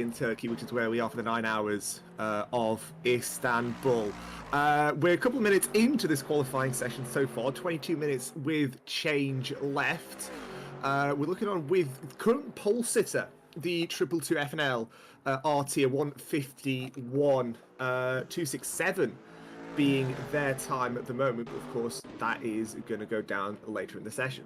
in Turkey, which is where we are for the 9 hours of Istanbul. We're a couple of minutes into this qualifying session so far, 22 minutes with change left. We're looking on with current pole sitter, the 222 FNL RT 151 267 being their time at the moment, but of course that is going to go down later in the session.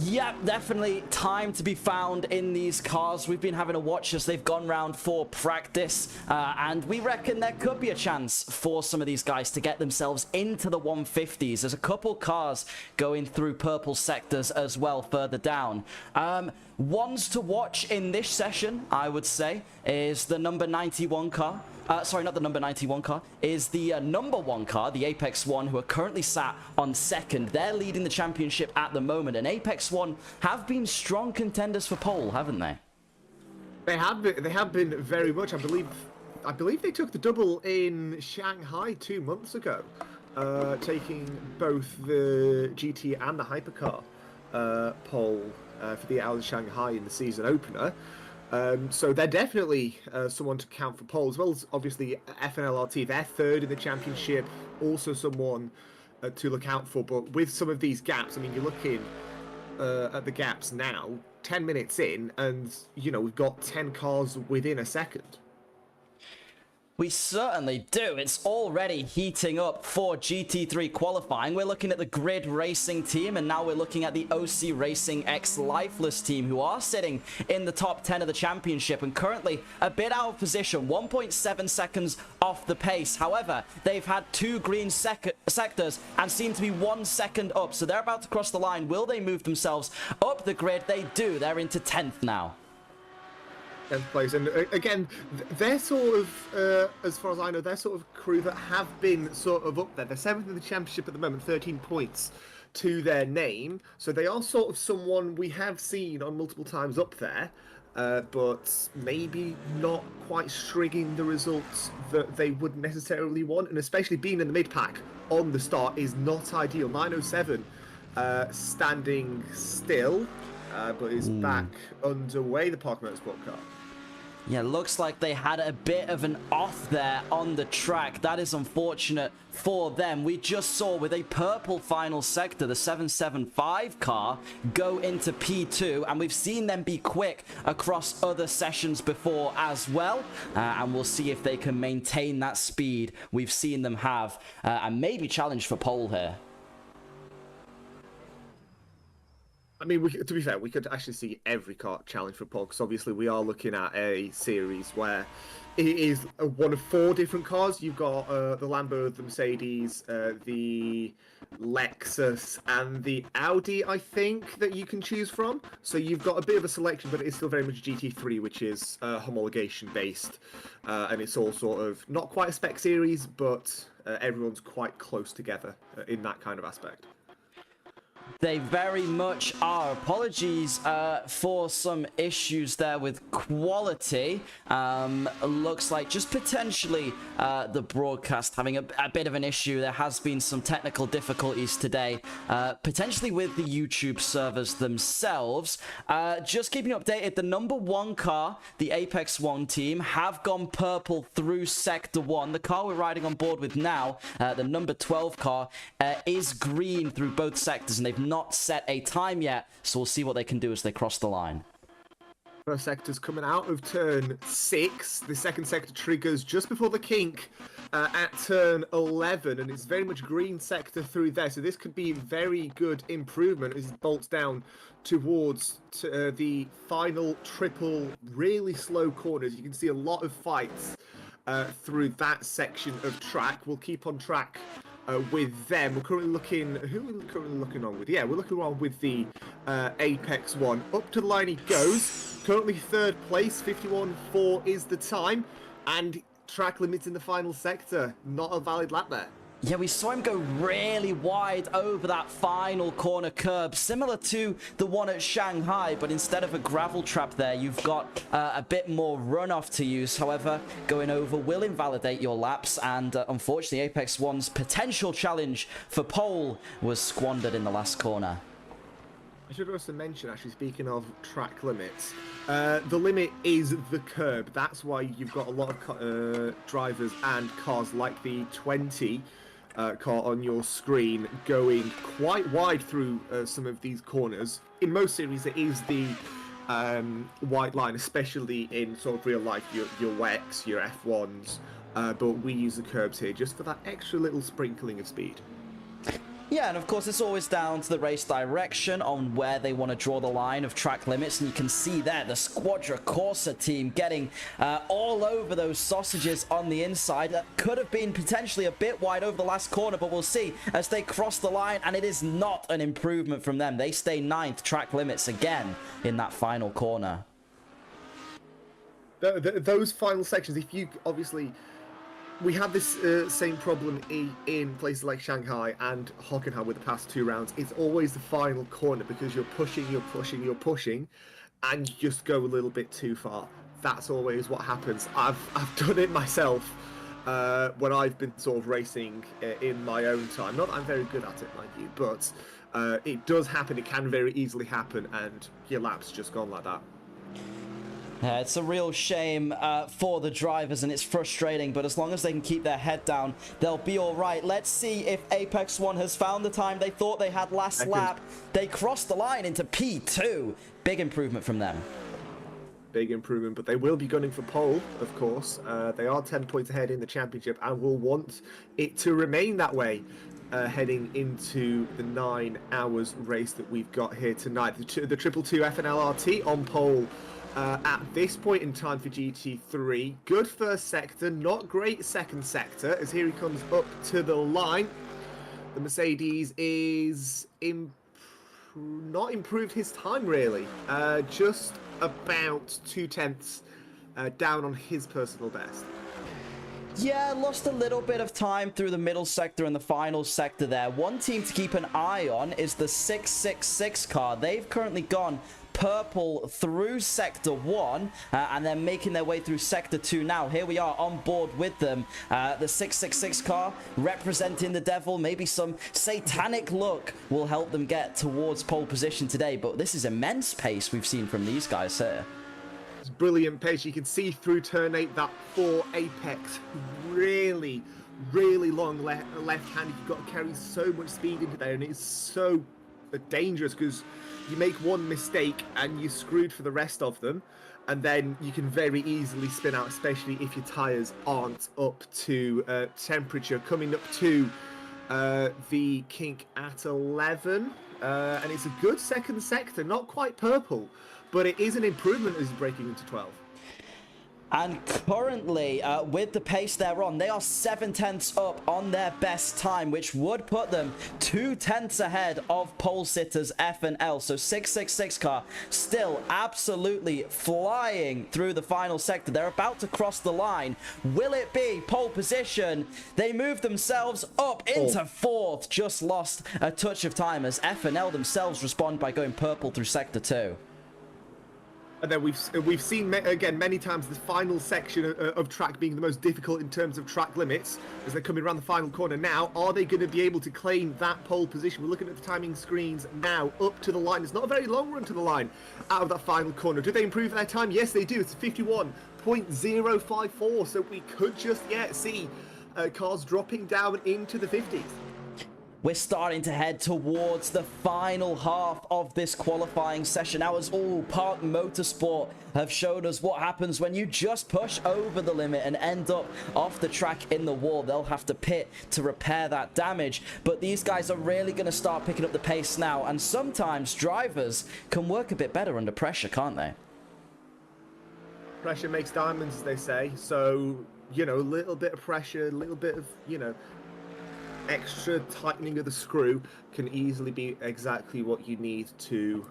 Yep, definitely time to be found in these cars. We've been having a watch as they've gone round for practice, and we reckon there could be a chance for some of these guys to get themselves into the 150s. There's a couple cars going through purple sectors as well further down. Ones to watch in this session, I would say, is the number 91 car. Sorry, not the number 91 car, is the number 1 car, the Apex 1, who are currently sat on second. They're leading the championship at the moment, and Apex 1 have been strong contenders for pole, haven't they? They have been very much. I believe they took the double in Shanghai 2 months ago, taking both the GT and the hypercar pole for the Hours of Shanghai in the season opener. So they're definitely someone to count for pole, as well as obviously FNLRT. They're third in the championship, also someone to look out for. But with some of these gaps, I mean, you're looking at the gaps now, 10 minutes in, and, you know, we've got 10 cars within a second. We certainly do. It's already heating up for GT3 qualifying. We're looking at the Grid Racing team, and now we're looking at the OC Racing X Lifeless team, who are sitting in the top 10 of the championship and currently a bit out of position, 1.7 seconds off the pace. However, they've had 2 green sectors and seem to be 1 second up, so they're about to cross the line. Will they move themselves up the grid? They do. They're into 10th now. Place. And again, they're sort of, as far as I know, they're sort of crew that have been sort of up there. They're 7th in the championship at the moment, 13 points to their name. So they are sort of someone we have seen on multiple times up there, but maybe not quite stringing the results that they would necessarily want. And especially being in the mid-pack on the start is not ideal. 907 standing still, but is back underway, the Park Motorsport car. Yeah, looks like they had a bit of an off there on the track. That is unfortunate for them. We just saw with a purple final sector, the 775 car go into P2, and we've seen them be quick across other sessions before as well. And we'll see if they can maintain that speed we've seen them have and maybe challenge for pole here. I mean, to be fair, we could actually see every car challenge for pole, because obviously we are looking at a series where it is one of 4 different cars. You've got the Lambo, the Mercedes, the Lexus, and the Audi, I think, that you can choose from. So you've got a bit of a selection, but it's still very much GT3, which is homologation based, and it's all sort of not quite a spec series, but everyone's quite close together in that kind of aspect. They very much are. Apologies for some issues there with quality. Looks like just potentially the broadcast having a bit of an issue. There has been some technical difficulties today, potentially with the YouTube servers themselves. Just keeping you updated, the number 1 car, the Apex 1 team, have gone purple through Sector 1. The car we're riding on board with now, the number 12 car, is green through both sectors, and they've not set a time yet, so we'll see what they can do as they cross the line. First sector's coming out of turn 6. The second sector triggers just before the kink at turn 11, and it's very much green sector through there, so this could be very good improvement as it bolts down towards the final triple, really slow corners. You can see a lot of fights through that section of track. We'll keep on track with them. We're currently looking, who are we currently looking on with? Yeah, we're looking on with the Apex 1. Up to the line he goes. Currently 3rd place, 51.4 is the time, and track limits in the final sector. Not a valid lap there. Yeah, we saw him go really wide over that final corner curb, similar to the one at Shanghai, but instead of a gravel trap there, you've got a bit more runoff to use. However, going over will invalidate your laps, and unfortunately, Apex 1's potential challenge for pole was squandered in the last corner. I should also mention, actually, speaking of track limits, the limit is the curb. That's why you've got a lot of drivers and cars like the 20 car on your screen going quite wide through some of these corners. In most series, it is the white line, especially in sort of real life, your WECs, your F1s, but we use the curbs here just for that extra little sprinkling of speed. Yeah, and of course it's always down to the race direction on where they want to draw the line of track limits, and you can see there the Squadra Corsa team getting all over those sausages on the inside. That could have been potentially a bit wide over the last corner, but we'll see as they cross the line, and it is not an improvement from them. They stay 9th track limits again in that final corner. Those final sections, if you obviously... We had this same problem in places like Shanghai and Hockenheim with the past 2 rounds. It's always the final corner because you're pushing, and you just go a little bit too far. That's always what happens. I've done it myself when I've been sort of racing in my own time. Not that I'm very good at it, mind you, but it does happen. It can very easily happen, and your lap's just gone like that. It's a real shame for the drivers, and it's frustrating, but as long as they can keep their head down, they'll be all right. Let's see if Apex One has found the time they thought they had last lap. They crossed the line into P2. Big improvement from them. Big improvement, but they will be gunning for pole, of course. They are 10 points ahead in the championship and will want it to remain that way heading into the 9 hours race that we've got here tonight. The 222 FNLRT on pole. At this point in time for GT3, good first sector, not great second sector, as here he comes up to the line. The Mercedes is not improved his time, really. Just about 0.2 down on his personal best. Yeah, lost a little bit of time through the middle sector and the final sector there. One team to keep an eye on is the 666 car. They've currently gone purple through sector 1 and they're making their way through sector 2 now. Here we are on board with them. The 666 car representing the devil. Maybe some satanic look will help them get towards pole position today, but this is immense pace we've seen from these guys here. It's brilliant pace. You can see through turn 8 that 4 Apex really long left hand. You've got to carry so much speed into there, and it's so dangerous because you make one mistake and you're screwed for the rest of them, and then you can very easily spin out, especially if your tyres aren't up to temperature. Coming up to the kink at 11, and it's a good second sector, not quite purple, but it is an improvement as breaking into 12. And currently, with the pace they're on, they are 7/10 up on their best time, which would put them 2/10 ahead of pole sitters F and L. So 666 car still absolutely flying through the final sector. They're about to cross the line. Will it be pole position? They move themselves up into 4th. Just lost a touch of time as F and L themselves respond by going purple through sector 2. And then we've seen again many times the final section of track being the most difficult in terms of track limits as they're coming around the final corner. Now, are they going to be able to claim that pole position? We're looking at the timing screens now up to the line. It's not a very long run to the line out of that final corner. Do they improve their time? Yes, they do. It's 51.054. So we could just yet see cars dropping down into the 50s. We're starting to head towards the final half of this qualifying session. Now, as all Park Motorsport have showed us what happens when you just push over the limit and end up off the track in the wall. They'll have to pit to repair that damage. But these guys are really going to start picking up the pace now. And sometimes drivers can work a bit better under pressure, can't they? Pressure makes diamonds, as they say. So, you know, a little bit of pressure, a little bit of, you know, extra tightening of the screw can easily be exactly what you need to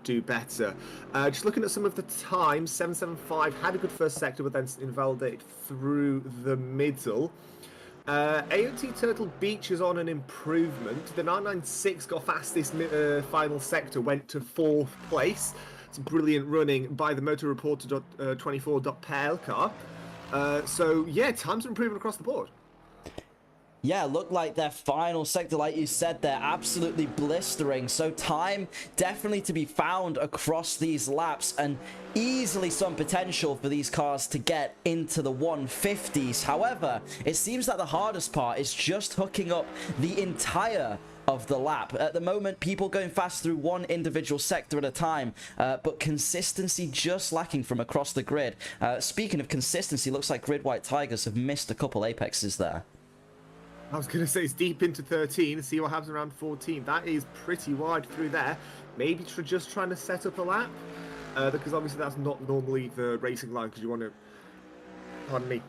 do better. Just looking at some of the times, 775 had a good first sector, but then invalidated through the middle. AOT Turtle Beach is on an improvement. The 996 got fastest final sector, went to 4th place. It's brilliant running by the Motor Reporter 24.pl car. So yeah, times are improving across the board. Yeah, look like their final sector, like you said, they're absolutely blistering. So time definitely to be found across these laps, and easily some potential for these cars to get into the 150s. However, it seems that the hardest part is just hooking up the entire of the lap. At the moment, people going fast through one individual sector at a time, but consistency just lacking from across the grid. Speaking of consistency, looks like Grid White Tigers have missed a couple apexes there. I was going to say it's deep into 13, see what happens around 14. That is pretty wide through there. Maybe just trying to set up a lap, because obviously that's not normally the racing line, because you want to, pardon me,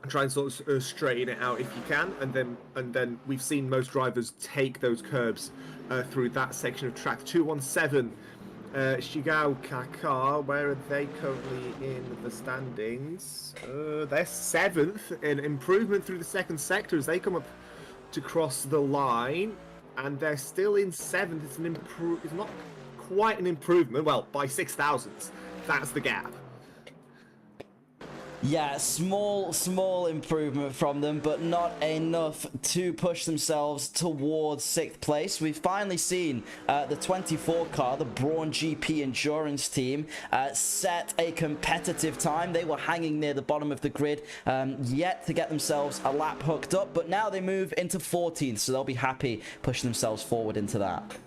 try and sort of straighten it out if you can, and then we've seen most drivers take those curbs through that section of track. 217. Shigao Kaka, where are they currently in the standings? They're 7th, an improvement through the second sector as they come up to cross the line, and they're still in 7th. It's not quite an improvement, well, by 6,000ths. That's the gap. Yeah, small improvement from them, but not enough to push themselves towards 6th place. We've finally seen the 24 car, the Brawn GP Endurance team, set a competitive time. They were hanging near the bottom of the grid, yet to get themselves a lap hooked up, but now they move into 14th, so they'll be happy pushing themselves forward into that.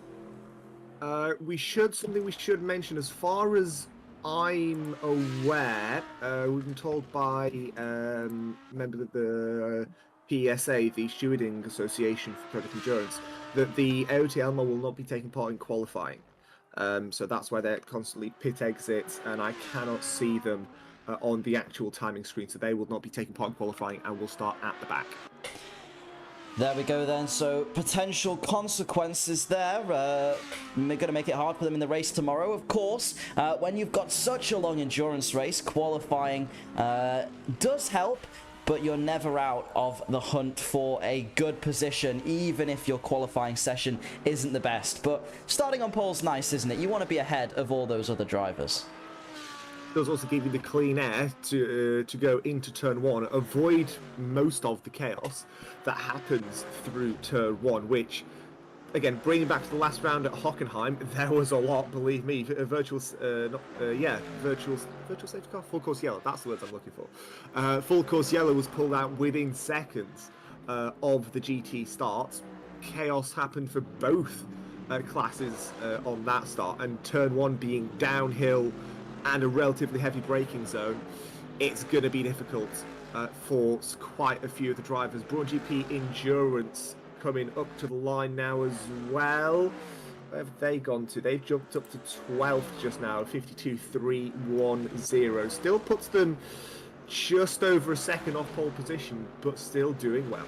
Something we should mention, as far as I'm aware, we've been told by member of the PSA, the Stewarding Association for Product Endurance, that the AOT Elmo will not be taking part in qualifying. So that's why they're constantly pit exits, and I cannot see them on the actual timing screen. So they will not be taking part in qualifying and will start at the back. There we go then, so potential consequences there. We're going to make it hard for them in the race tomorrow, of course. When you've got such a long endurance race, qualifying does help, but you're never out of the hunt for a good position, even if your qualifying session isn't the best. But starting on pole's nice, isn't it? You want to be ahead of all those other drivers. Does also give you the clean air to go into turn 1, avoid most of the chaos that happens through turn 1, which, again, bringing back to the last round at Hockenheim, there was a lot, believe me. Virtual safety car, full course yellow, that's the words I'm looking for. Full course yellow was pulled out within seconds of the GT start. Chaos happened for both classes on that start, and turn 1 being downhill and a relatively heavy braking zone, it's going to be difficult for quite a few of the drivers. Brawn GP Endurance coming up to the line now as well. Where have they gone to? They've jumped up to 12th just now, 52.310. Still puts them just over a second off pole position, but still doing well.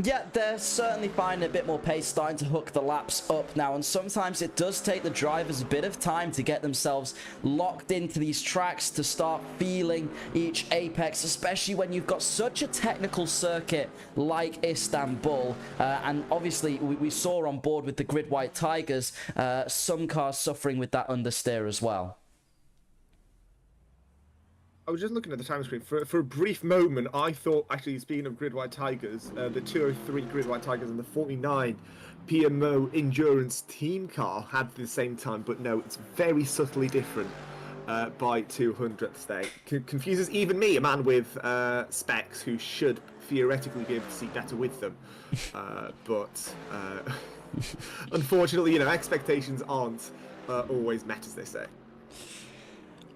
Yeah, they're certainly finding a bit more pace, starting to hook the laps up now, and sometimes it does take the drivers a bit of time to get themselves locked into these tracks, to start feeling each apex, especially when you've got such a technical circuit like Istanbul. And obviously we saw on board with the Grid White Tigers, some cars suffering with that understeer as well. I was just looking at the time screen. For a brief moment, I thought, actually, speaking of Grid White Tigers, the 203 Grid White Tigers and the 49 PMO Endurance team car had the same time, but no, it's very subtly different by 200ths there. Confuses even me, a man with specs who should theoretically be able to see better with them. But unfortunately, expectations aren't always met, as they say.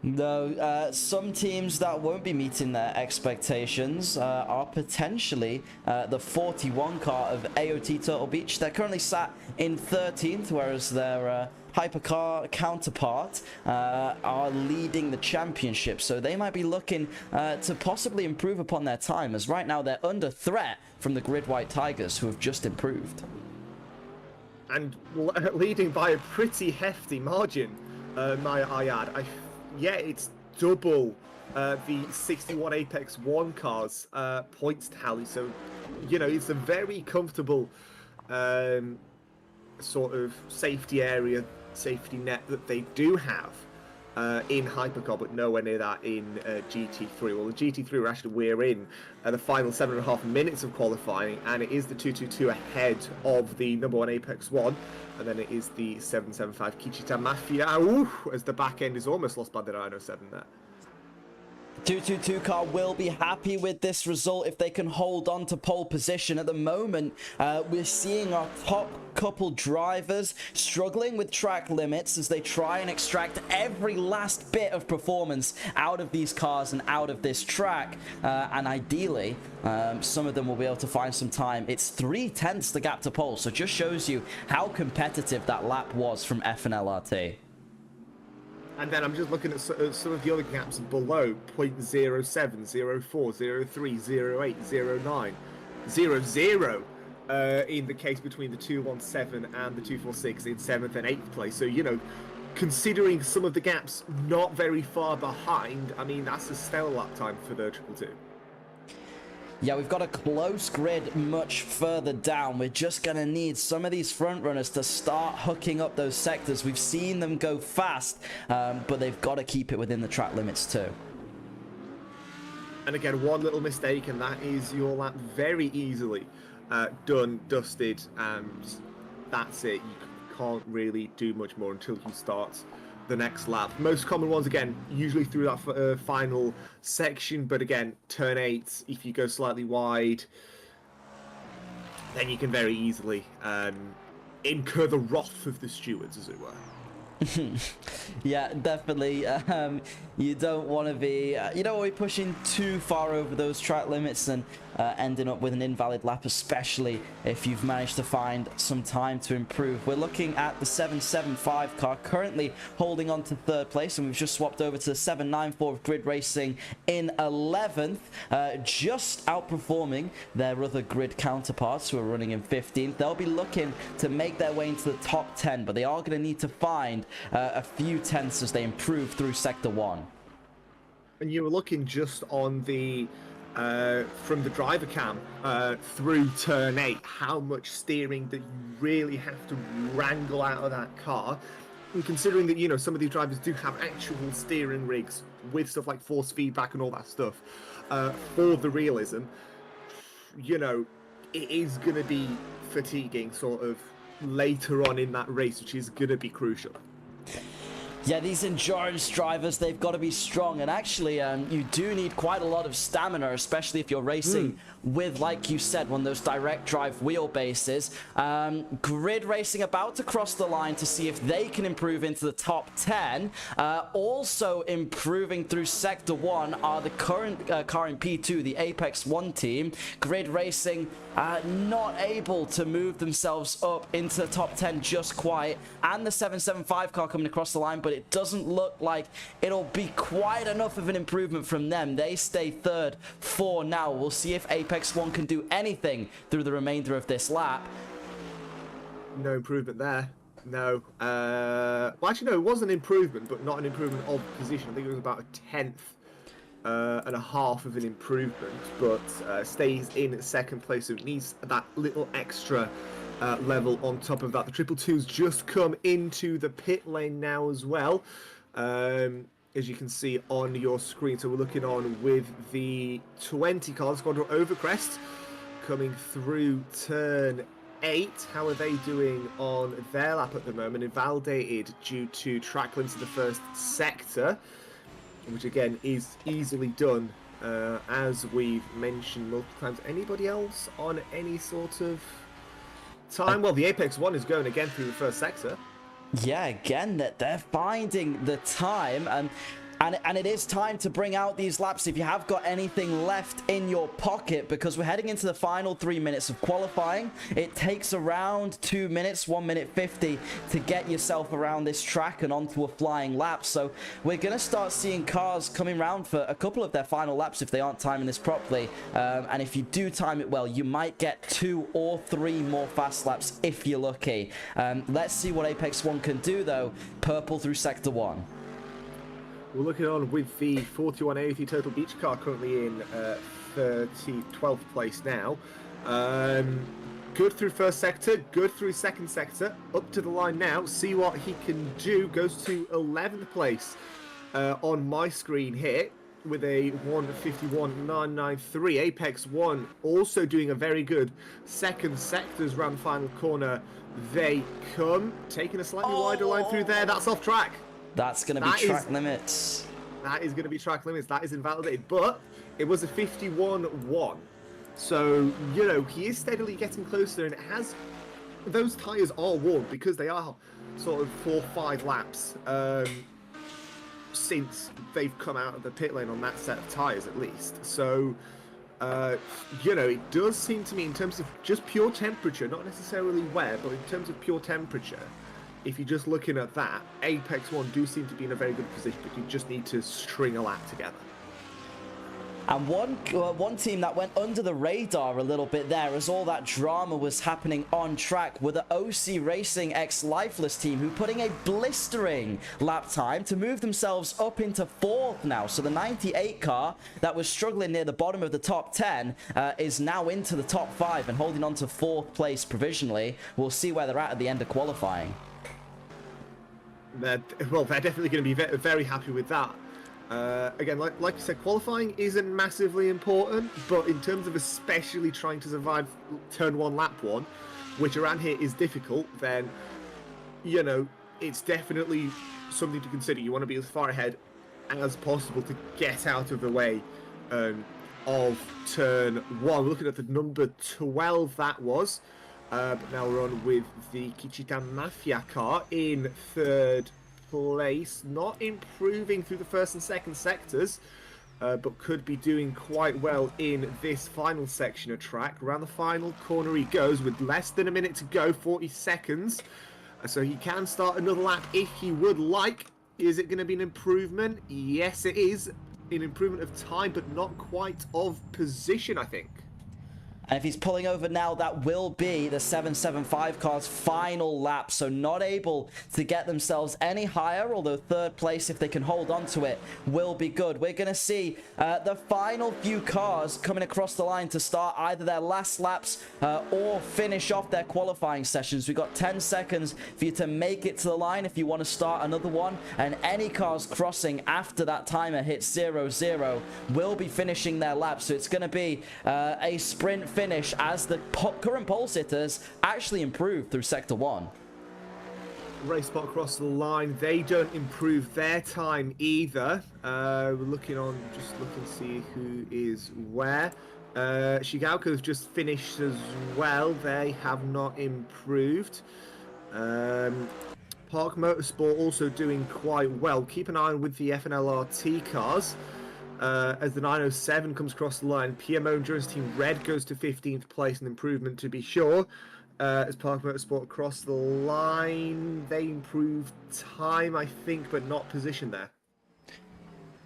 No, some teams that won't be meeting their expectations are potentially the 41 car of AOT Turtle Beach. They're currently sat in 13th, whereas their hypercar counterpart are leading the championship. So they might be looking to possibly improve upon their time, as right now they're under threat from the Grid White Tigers, who have just improved. And leading by a pretty hefty margin, might I add. Yeah, it's double the 61 Apex 1 cars points tally. So, it's a very comfortable sort of safety area, safety net that they do have. in Hypercar, but nowhere near that in GT3. Well, the GT3 we're in the final 7.5 minutes of qualifying, and it is the 222 ahead of the number 1 Apex 1, and then it is the 775 Kichita Mafia, as the back end is almost lost by the 907 there. 222 car will be happy with this result if they can hold on to pole position. At the moment, we're seeing our top couple drivers struggling with track limits as they try and extract every last bit of performance out of these cars and out of this track. And ideally, some of them will be able to find some time. It's 3/10 the gap to pole, so just shows you how competitive that lap was from F and LRT. And then I'm just looking at some of the other gaps below, 0.07, 04, 03, 08, 09, 00, in the case between the 217 and the 246 in 7th and 8th place. So, you know, considering some of the gaps not very far behind, I mean, that's a stellar lap time for the 222. Yeah, we've got a close grid much further down. We're just going to need some of these front runners to start hooking up those sectors. We've seen them go fast, but they've got to keep it within the track limits too. And again, one little mistake, and that is your lap very easily done, dusted, and that's it. You can't really do much more until you start the next lap. Most common ones, again, usually through that final section, but again, turn 8, if you go slightly wide, then you can very easily incur the wrath of the stewards, as it were. Yeah, definitely. You don't want to be pushing too far over those track limits and ending up with an invalid lap, especially if you've managed to find some time to improve. We're looking at the 775 car currently holding on to 3rd place, and we've just swapped over to the 794 of Grid Racing in 11th, just outperforming their other grid counterparts who are running in 15th. They'll be looking to make their way into the top 10, but they are going to need to find a few tenths as they improve through Sector 1. And you were looking just on the from the driver cam through turn 8, how much steering that you really have to wrangle out of that car. And considering that, you know, some of these drivers do have actual steering rigs with stuff like force feedback and all that stuff for the realism, you know, it is going to be fatiguing sort of later on in that race, which is going to be crucial. Yeah, these endurance drivers, they've got to be strong. And actually, you do need quite a lot of stamina, especially if you're racing with, like you said, one of those direct drive wheelbases. Grid Racing about to cross the line to see if they can improve into the top 10. Also improving through Sector 1 are the current car in P2, the Apex 1 team. Grid Racing not able to move themselves up into the top 10 just quite. And the 775 car coming across the line, but it doesn't look like it'll be quite enough of an improvement from them. They stay 3rd for now. We'll see if Apex 1 can do anything through the remainder of this lap. No improvement there. No. Well, actually, no, it was an improvement, but not an improvement of position. I think it was about a 10th and a half of an improvement, but stays in 2nd place, so it needs that little extra level on top of that. The 222's just come into the pit lane now as well, as you can see on your screen. So we're looking on with the 20 car, Squadron Overcrest, coming through turn 8. How are they doing on their lap at the moment? Invalidated due to track limits in the 1st sector, which again is easily done, as we've mentioned multiple times. Anybody else on any sort of time? Well, the Apex 1 is going again through the 1st sector. Yeah, again, that they're finding the time, and it is time to bring out these laps if you have got anything left in your pocket, because we're heading into the final 3 minutes of qualifying. It takes around 2 minutes, 1 minute 50 to get yourself around this track and onto a flying lap. So we're going to start seeing cars coming around for a couple of their final laps if they aren't timing this properly. And if you do time it well, you might get 2 or 3 more fast laps if you're lucky. Let's see what Apex 1 can do though. Purple through Sector 1. We're looking on with the 4180 Total Beach car currently in 12th place now. Good through 1st sector, good through 2nd sector, up to the line now, see what he can do, goes to 11th place on my screen here with a 151.993. Apex One also doing a very good second sectors round final corner. They come, taking a slightly wider line through there. That's off track. That's going to be track limits. That is going to be track limits. That is invalidated. But it was a 51-1. So, you know, he is steadily getting closer, and it has... Those tyres are warm because they are sort of 4-5 laps since they've come out of the pit lane on that set of tyres, at least. So, you know, it does seem to me, in terms of just pure temperature, not necessarily wear, but in terms of pure temperature, if you're just looking at that, Apex One do seem to be in a very good position, but you just need to string a lap together. And one team that went under the radar a little bit there as all that drama was happening on track were the OC Racing X Lifeless team, who putting a blistering lap time to move themselves up into 4th now. So the 98 car that was struggling near the bottom of the top 10 is now into the top 5 and holding on to 4th place provisionally. We'll see where they're at the end of qualifying. Well, they're definitely going to be very happy with that. Again, like you said, qualifying isn't massively important, but in terms of especially trying to survive turn 1, lap 1, which around here is difficult, then, you know, it's definitely something to consider. You want to be as far ahead as possible to get out of the way of turn 1. We're looking at the number 12 that was, but now we're on with the Kichitan Mafia car in 3rd place, not improving through the 1st and 2nd sectors, but could be doing quite well in this final section of track. Around the final corner he goes with less than a minute to go, 40 seconds, so he can start another lap if he would like. Is it going to be an improvement? Yes, it is an improvement of time, but not quite of position, I think. And if he's pulling over now, that will be the 775 car's final lap. So not able to get themselves any higher, although 3rd place, if they can hold on to it, will be good. We're going to see the final few cars coming across the line to start either their last laps or finish off their qualifying sessions. We've got 10 seconds for you to make it to the line if you want to start another one. And any cars crossing after that timer hits 0-0 will be finishing their lap. So it's going to be a sprint finish as the current pole sitters actually improve through sector 1. Race spot across the line, they don't improve their time either. We're looking on, just looking to see who is where. Shigaoka's just finished as well. They have not improved. Park Motorsport also doing quite well. Keep an eye on with the FNLRT cars. As the 907 comes across the line, PMO Endurance Team Red goes to 15th place, an improvement to be sure. As Park Motorsport across the line, they improved time, I think, but not position there.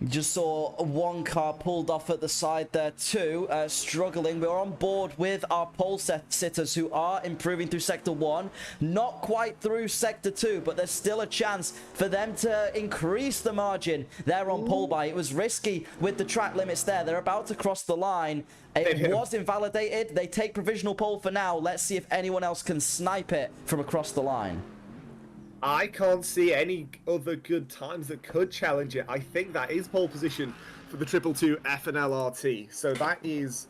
Just saw one car pulled off at the side there too, struggling. We're on board with our pole sitters who are improving through sector 1, not quite through sector 2, but there's still a chance for them to increase the margin they're on pole by. It was risky with the track limits there. They're about to cross the line. It was invalidated. They take provisional pole for now. Let's see if anyone else can snipe it from across the line. I can't see any other good times that could challenge it. I think that is pole position for the 222 FNLRT. So that is,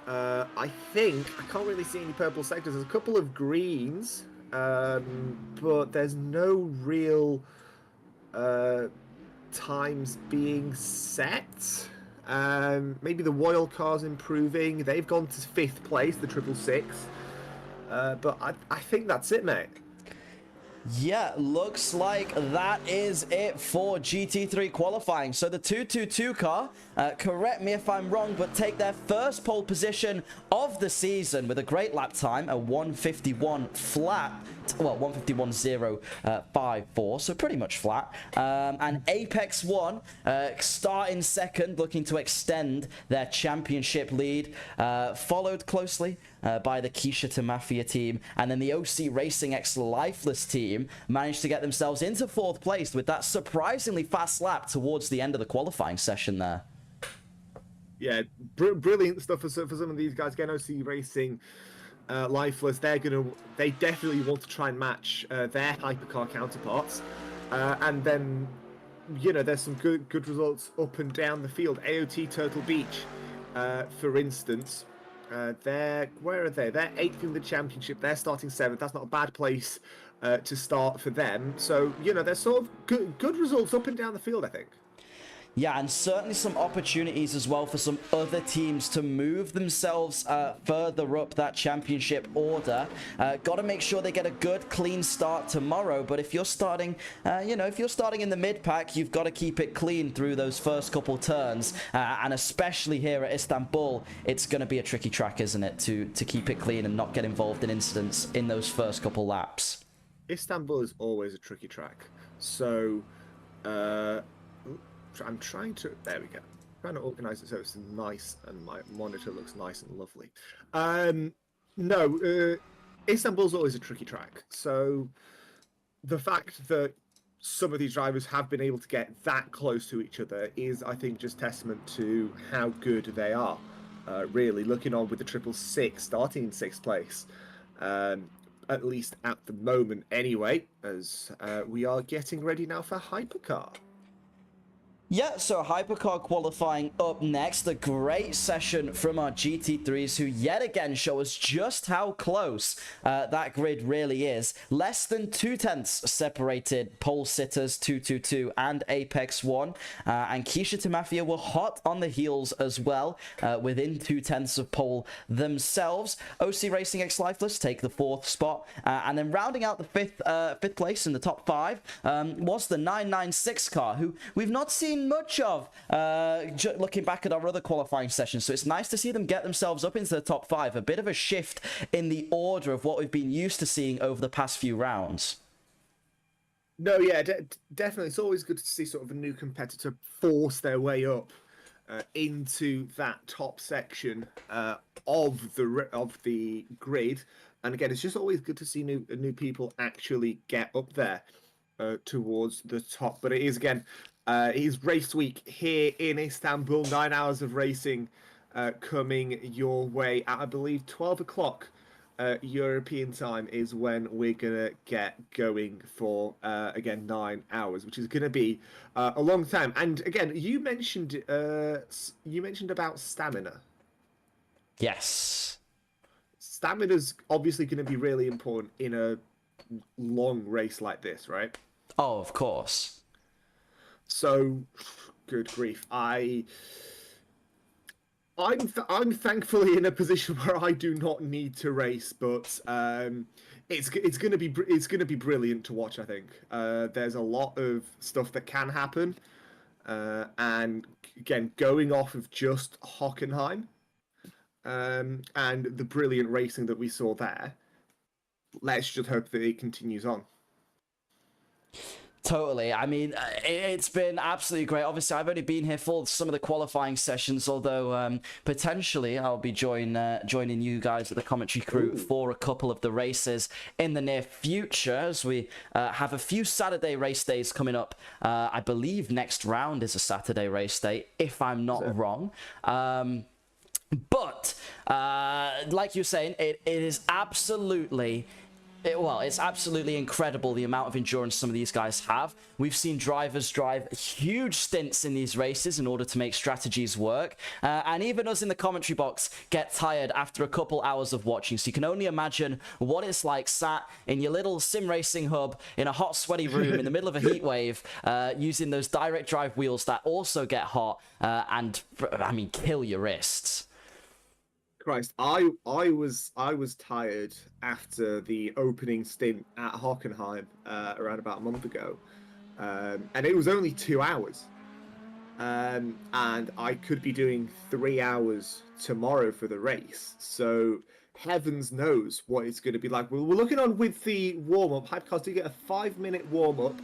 I think, I can't really see any purple sectors. There's a couple of greens, but there's no real times being set. Maybe the Royal car's improving. They've gone to 5th place, the 666. But I think that's it, mate. Yeah, looks like that is it for GT3 qualifying. So the 222 car, correct me if I'm wrong, but take their first pole position of the season with a great lap time, a 151 flat. Well, 151.054, so pretty much flat. And Apex One starting second, looking to extend their championship lead, followed closely by the Kishita Mafia team, and then the OC Racing X Lifeless team managed to get themselves into 4th place with that surprisingly fast lap towards the end of the qualifying session there. Yeah, brilliant stuff for some of these guys. Again, OC Racing Lifeless, they definitely want to try and match their hypercar counterparts, and then there's some good results up and down the field. AOT Turtle Beach, for instance, where are they? They're 8th in the championship. They're starting 7th. That's not a bad place to start for them. So there's sort of good results up and down the field, I think. Yeah, and certainly some opportunities as well for some other teams to move themselves further up that championship order. Got to make sure they get a good, clean start tomorrow. But if you're starting, if you're starting in the mid-pack, you've got to keep it clean through those first couple turns. And especially here at Istanbul, it's going to be a tricky track, isn't it, to keep it clean and not get involved in incidents in those first couple laps. Istanbul is always a tricky track. So, I'm trying to. There we go. Trying to organise it so it's nice and my monitor looks nice and lovely. No, Istanbul's always a tricky track. So the fact that some of these drivers have been able to get that close to each other is, I think, just testament to how good they are. Really, looking on with the 666 starting in 6th place. At least at the moment, anyway, as we are getting ready now for Hypercar. Yeah, so Hypercar qualifying up next. A great session from our GT3s, who yet again show us just how close that grid really is. Less than 2/10 separated pole sitters 222 and Apex 1. And Keisha to Mafia were hot on the heels as well, within 2/10 of pole themselves. OC Racing X Lifeless take the 4th spot. And then rounding out the fifth place in the top 5 was the 996 car, who we've not seen much of looking back at our other qualifying sessions, so it's nice to see them get themselves up into the top 5. A bit of a shift in the order of what we've been used to seeing over the past few rounds. No, yeah, definitely. It's always good to see sort of a new competitor force their way up into that top section of the grid. And again, it's just always good to see new people actually get up there towards the top. But it is, again, it is race week here in Istanbul. 9 hours of racing coming your way at, I believe, 12 o'clock European time is when we're gonna get going for again 9 hours, which is gonna be a long time. And again, you mentioned about stamina. Yes, Stamina's obviously going to be really important in a long race like this, right? oh, of course. So, good grief, I'm thankfully in a position where I do not need to race, but it's gonna be brilliant to watch. I think there's a lot of stuff that can happen, and again, going off of just Hockenheim and the brilliant racing that we saw there, let's just hope that it continues on. Totally. I mean, it's been absolutely great. Obviously, I've only been here for some of the qualifying sessions, although potentially I'll be joining you guys at the commentary crew for a couple of the races in the near future, as we have a few Saturday race days coming up. I believe next round is a Saturday race day, if I'm not wrong. But like you're saying, it is absolutely... it's absolutely incredible the amount of endurance some of these guys have. We've seen drivers drive huge stints in these races in order to make strategies work. And even us in the commentary box get tired after a couple hours of watching. So you can only imagine what it's like sat in your little sim racing hub in a hot, sweaty room in the middle of a heat wave, using those direct drive wheels that also get hot and, I mean, kill your wrists. Christ, I was tired after the opening stint at Hockenheim around about a month ago, and it was only 2 hours, and I could be doing 3 hours tomorrow for the race. So heavens knows what it's going to be like. We're looking on with the warm up. Hypercars do get a 5-minute warm up.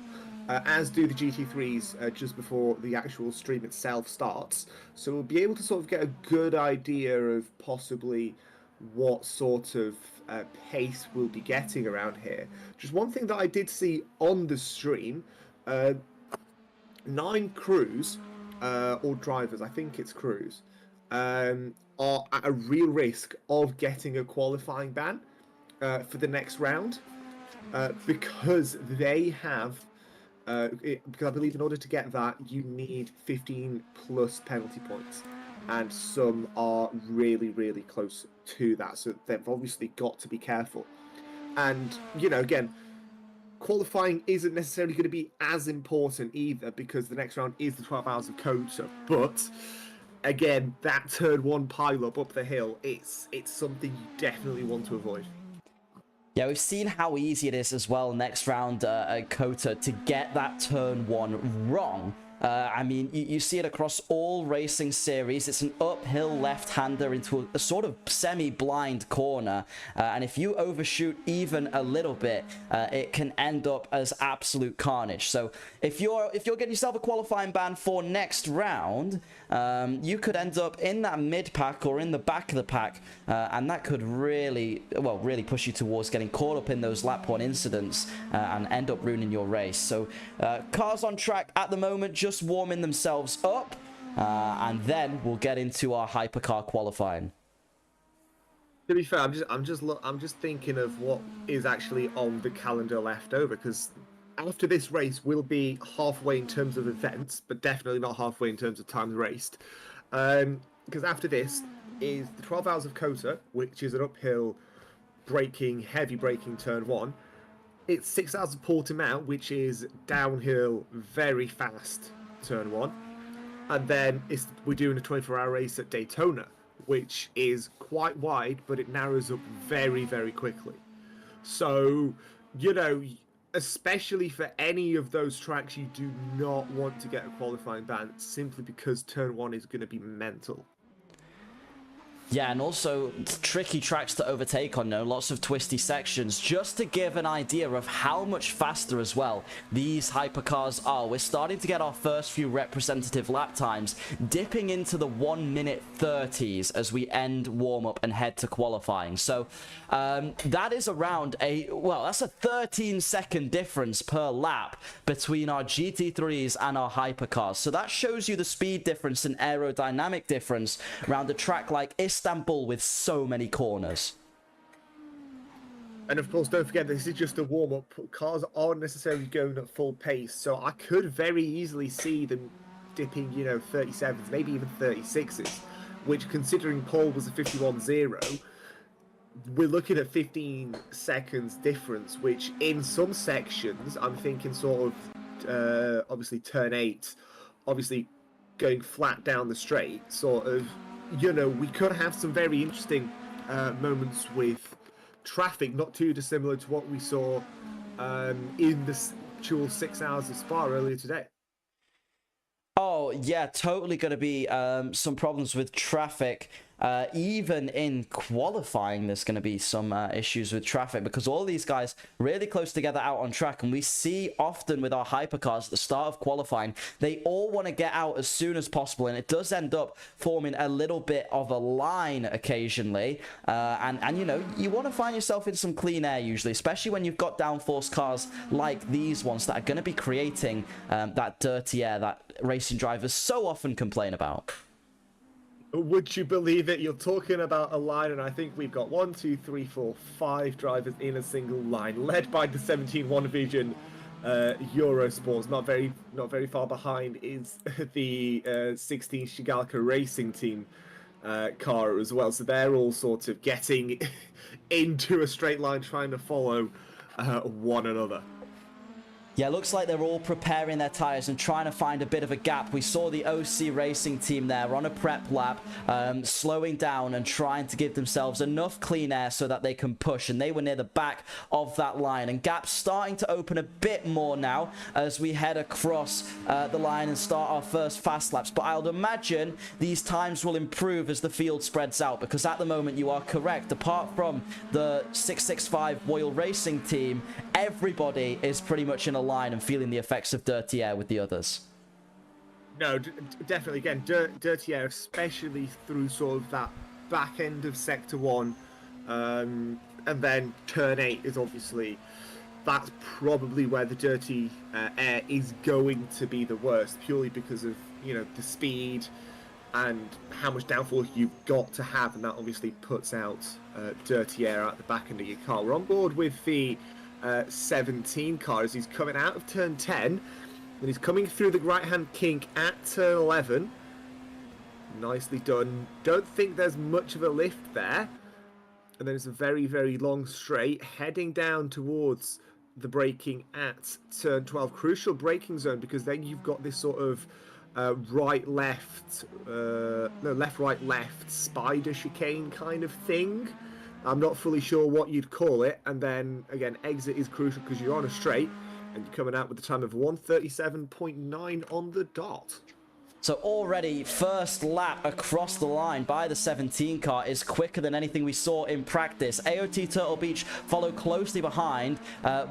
As do the GT3s just before the actual stream itself starts. So we'll be able to sort of get a good idea of possibly what sort of pace we'll be getting around here. Just one thing that I did see on the stream, 9 crews, or drivers, I think it's crews, are at a real risk of getting a qualifying ban for the next round, because they have because I believe in order to get that, you need 15 plus penalty points, and some are really, really close to that. So they've obviously got to be careful. And again, qualifying isn't necessarily going to be as important either, because the next round is the 12 hours of Kota. But again, that turn one pile up the hill, it's something you definitely want to avoid. Yeah, we've seen how easy it is as well next round at Kota to get that turn one wrong. I mean, you see it across all racing series. It's an uphill left-hander into a sort of semi-blind corner. And if you overshoot even a little bit, it can end up as absolute carnage. So if you're getting yourself a qualifying ban for next round, you could end up in that mid-pack or in the back of the pack. And that could really push you towards getting caught up in those lap one incidents and end up ruining your race. So cars on track at the moment, just warming themselves up, and then we'll get into our hypercar qualifying. To be fair, I'm just thinking of what is actually on the calendar left over, because after this race we'll be halfway in terms of events, but definitely not halfway in terms of times raced. Because after this is the 12 hours of Kota, which is an uphill heavy braking turn one. It's 6 hours of Portimao, which is downhill very fast turn one. And then we're doing a 24-hour race at Daytona, which is quite wide, but it narrows up very, very quickly. So, especially for any of those tracks, you do not want to get a qualifying ban, simply because turn one is going to be mental. Yeah, and also tricky tracks to overtake on, lots of twisty sections. Just to give an idea of how much faster as well these hypercars are, we're starting to get our first few representative lap times dipping into the 1:30 30s as we end warm-up and head to qualifying. So that is around that's a 13-second difference per lap between our GT3s and our hypercars. So that shows you the speed difference and aerodynamic difference around a track like Istanbul with so many corners. And of course, don't forget, this is just a warm-up. Cars aren't necessarily going at full pace, so I could very easily see them dipping, 37s, maybe even 36s, which, considering Paul was a 51.0, we're looking at 15 seconds difference, which in some sections, I'm thinking sort of, obviously turn 8, obviously going flat down the straight, sort of, we could have some very interesting moments with traffic, not too dissimilar to what we saw in the actual 6 hours of Spa earlier today. Oh, yeah, totally going to be some problems with traffic. Even in qualifying, there's going to be some issues with traffic because all these guys really close together out on track. And we see often with our hypercars at the start of qualifying, they all want to get out as soon as possible. And it does end up forming a little bit of a line occasionally. And you want to find yourself in some clean air usually, especially when you've got downforce cars like these ones that are going to be creating that dirty air that racing drivers so often complain about. Would you believe it? You're talking about a line, and I think we've got 1, 2, 3, 4, 5 drivers in a single line, led by the 17-1 Vision Eurosports. Not very far behind is the 16 Shigalka Racing Team car as well. So they're all sort of getting into a straight line, trying to follow one another. Yeah, looks like they're all preparing their tyres and trying to find a bit of a gap. We saw the OC Racing Team there on a prep lap, slowing down and trying to give themselves enough clean air so that they can push. And they were near the back of that line. And gaps starting to open a bit more now as we head across the line and start our first fast laps. But I'll imagine these times will improve as the field spreads out, because at the moment you are correct. Apart from the 665 Royal Racing Team, everybody is pretty much in a line and feeling the effects of dirty air with the others. No, definitely. Again, dirty air, especially through sort of that back end of Sector 1, and then Turn 8 is obviously, that's probably where the dirty air is going to be the worst, purely because of, the speed and how much downforce you've got to have, and that obviously puts out dirty air out the back end of your car. We're on board with the 17 car as he's coming out of turn 10, and he's coming through the right-hand kink at turn 11. Nicely done. Don't think there's much of a lift there. And then it's a very, very long straight heading down towards the braking at turn 12. Crucial braking zone, because then you've got this sort of left, right, left spider chicane kind of thing. I'm not fully sure what you'd call it. And then, again, exit is crucial because you're on a straight and you're coming out with a time of 1:37.9 on the dot. So already, first lap across the line by the 17 car is quicker than anything we saw in practice. AOT Turtle Beach follow closely behind.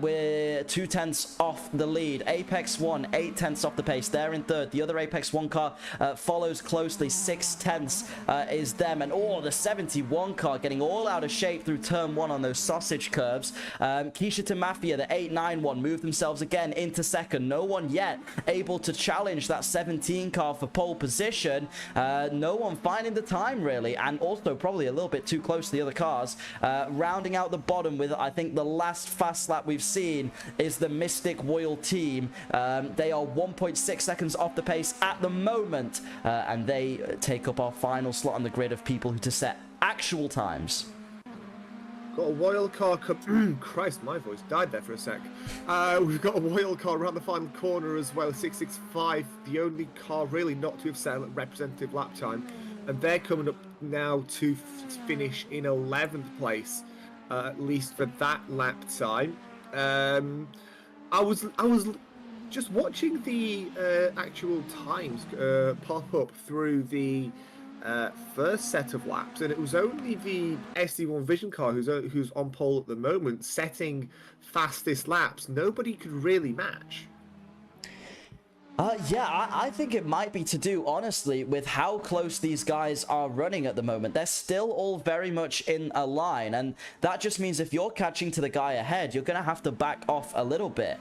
We're 2/10 off the lead. Apex 1, 8/10 off the pace. They're in third. The other Apex 1 car follows closely. 6/10 is them. And the 71 car getting all out of shape through turn 1 on those sausage curves. Keisha to Mafia, the 891, moved themselves again into second. No one yet able to challenge that 17 car for pole position. No one finding the time really, and also probably a little bit too close to the other cars. Rounding out the bottom with, I think, the last fast lap we've seen is the Mystic Royal team. They are 1.6 seconds off the pace at the moment, and they take up our final slot on the grid of people to set actual times. Got a Royal car Christ, my voice died there for a sec. We've got a Royal car around the final corner as well, 665, the only car really not to have set a representative lap time. And they're coming up now to finish in 11th place, at least for that lap time. I was just watching the actual times pop up through the first set of laps, and it was only the SD1 Vision car who's on pole at the moment, setting fastest laps. Nobody could really match. Yeah, I think it might be to do, honestly, with how close these guys are running at the moment. They're still all very much in a line, and that just means if you're catching to the guy ahead, you're going to have to back off a little bit.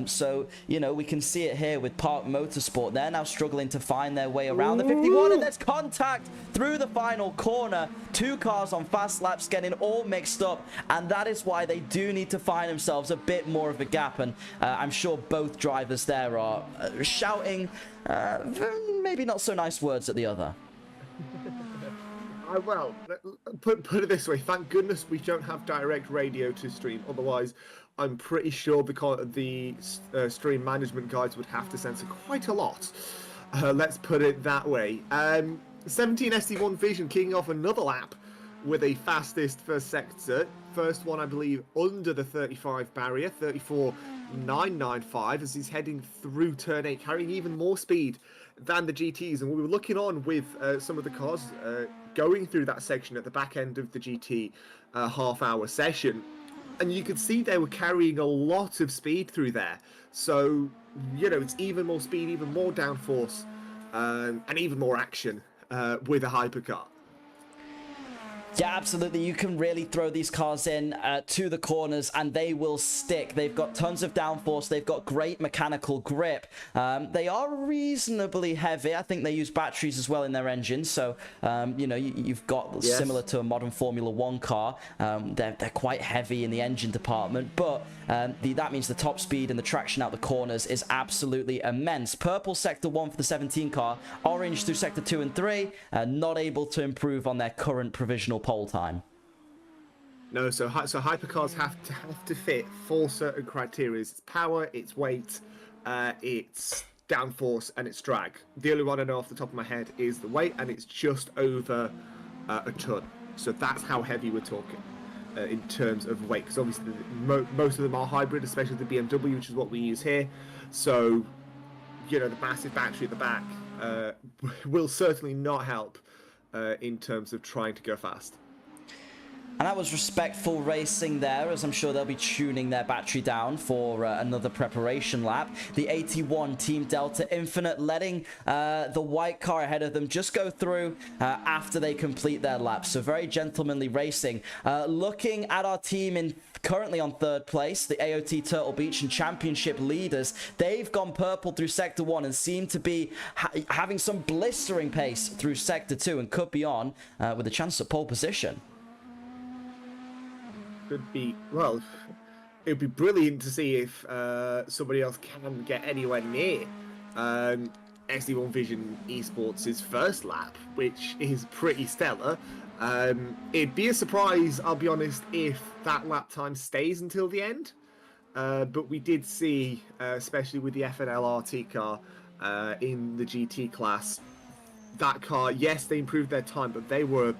So, you know, we can see it here with Park Motorsport. They're now struggling to find their way around the 51, and there's contact through the final corner. Two cars on fast laps getting all mixed up, and that is why they do need to find themselves a bit more of a gap, and I'm sure both drivers there are shouting maybe not so nice words at the other. Well, put it this way, thank goodness we don't have direct radio to stream, otherwise I'm pretty sure the stream management guys would have to censor quite a lot. Let's put it that way. 17 SD1 Vision kicking off another lap with a fastest first sector. First one, I believe, under the 35 barrier, 34.995, as he's heading through turn 8, carrying even more speed than the GTs. And we were looking on with some of the cars going through that section at the back end of the GT half-hour session. And you could see they were carrying a lot of speed through there. So, you know, it's even more speed, even more downforce, and even more action with a hypercar. Yeah, absolutely. You can really throw these cars in to the corners and they will stick. They've got tons of downforce. They've got great mechanical grip. They are reasonably heavy. I think they use batteries as well in their engines. So, you know, you've got similar to a modern Formula 1 car. They're quite heavy in the engine department, but that means the top speed and the traction out the corners is absolutely immense. Purple Sector 1 for the 17 car. Orange through Sector 2 and 3. Not able to improve on their current provisional pole time. No, so hypercars have to fit 4 certain criteria: it's power, its weight, its downforce, and its drag. The only one I know off the top of my head is the weight, and it's just over a ton. So that's how heavy we're talking in terms of weight. Because obviously most of them are hybrid, especially the BMW, which is what we use here. So, you know, the massive battery at the back will certainly not help in terms of trying to go fast. And that was respectful racing there, as I'm sure they'll be tuning their battery down for another preparation lap. The 81 Team Delta Infinite letting the white car ahead of them just go through after they complete their lap. So very gentlemanly racing. Looking at our team currently on third place, the AOT Turtle Beach and championship leaders, they've gone purple through Sector 1 and seem to be having some blistering pace through Sector 2 and could be on with a chance at pole position. Could be, well, it'd be brilliant to see if somebody else can get anywhere near SD1 Vision Esports' first lap, which is pretty stellar. It'd be a surprise, I'll be honest, if that lap time stays until the end. But we did see, especially with the FNL RT car in the GT class, that car, yes, they improved their time, but they were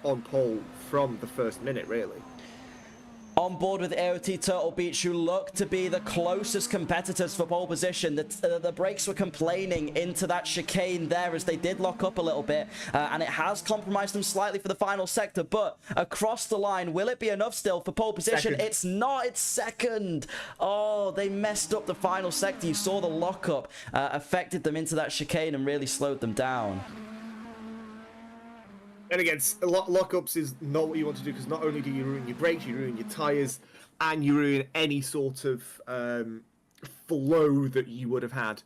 on pole from the first minute, really. On board with AOT Turtle Beach, who look to be the closest competitors for pole position. The brakes were complaining into that chicane there as they did lock up a little bit, and it has compromised them slightly for the final sector, but across the line, will it be enough still for pole position? Second. It's not, it's second. Oh, they messed up the final sector. You saw the lockup affected them into that chicane and really slowed them down. And again, lockups is not what you want to do, because not only do you ruin your brakes, you ruin your tyres, and you ruin any sort of flow that you would have had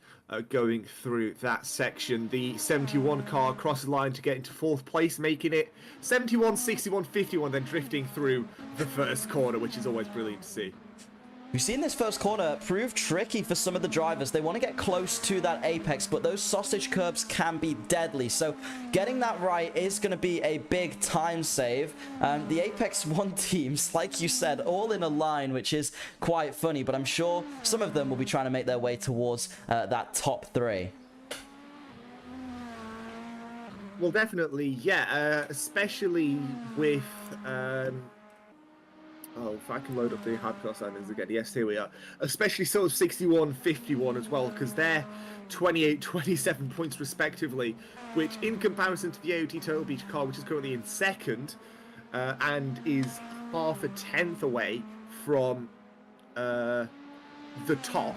going through that section. The 71 car crossed the line to get into 4th place, making it 71, 61, 51, then drifting through the first corner, which is always brilliant to see. We've seen this first corner prove tricky for some of the drivers. They want to get close to that apex, but those sausage curbs can be deadly. So getting that right is going to be a big time save. The Apex 1 teams, like you said, all in a line, which is quite funny, but I'm sure some of them will be trying to make their way towards that top 3. Well, definitely, yeah, especially with... Oh, if I can load up the hardcore standings again. Yes, here we are. Especially sort of 61, 51 as well, because they're 28, 27 points respectively, which in comparison to the AOT Turtle Beach car, which is currently in 2nd, and is half a tenth away from the top,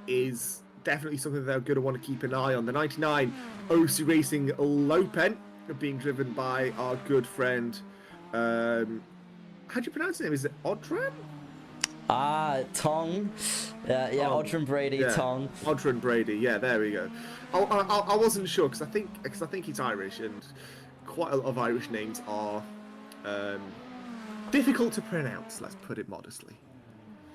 is definitely something they're going to want to keep an eye on. The 99 OC Racing Lopen being driven by our good friend... how do you pronounce his name? Is it Odran? Tong. Yeah, Odran Brady, yeah. Tong. Odran Brady, yeah, there we go. I wasn't sure, because I think he's Irish, and quite a lot of Irish names are difficult to pronounce, let's put it modestly.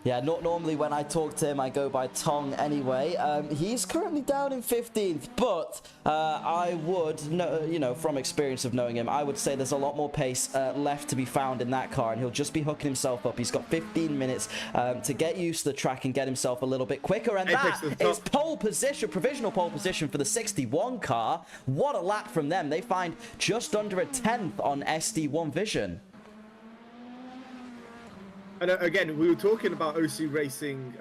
Yeah, not normally when I talk to him, I go by Tong anyway. He's currently down in 15th, but I would, know, from experience of knowing him, I would say there's a lot more pace left to be found in that car, and he'll just be hooking himself up. He's got 15 minutes to get used to the track and get himself a little bit quicker, and that is pole position, provisional pole position for the 61 car. What a lap from them. They find just under a 10th on SD1 Vision. And again, we were talking about OC Racing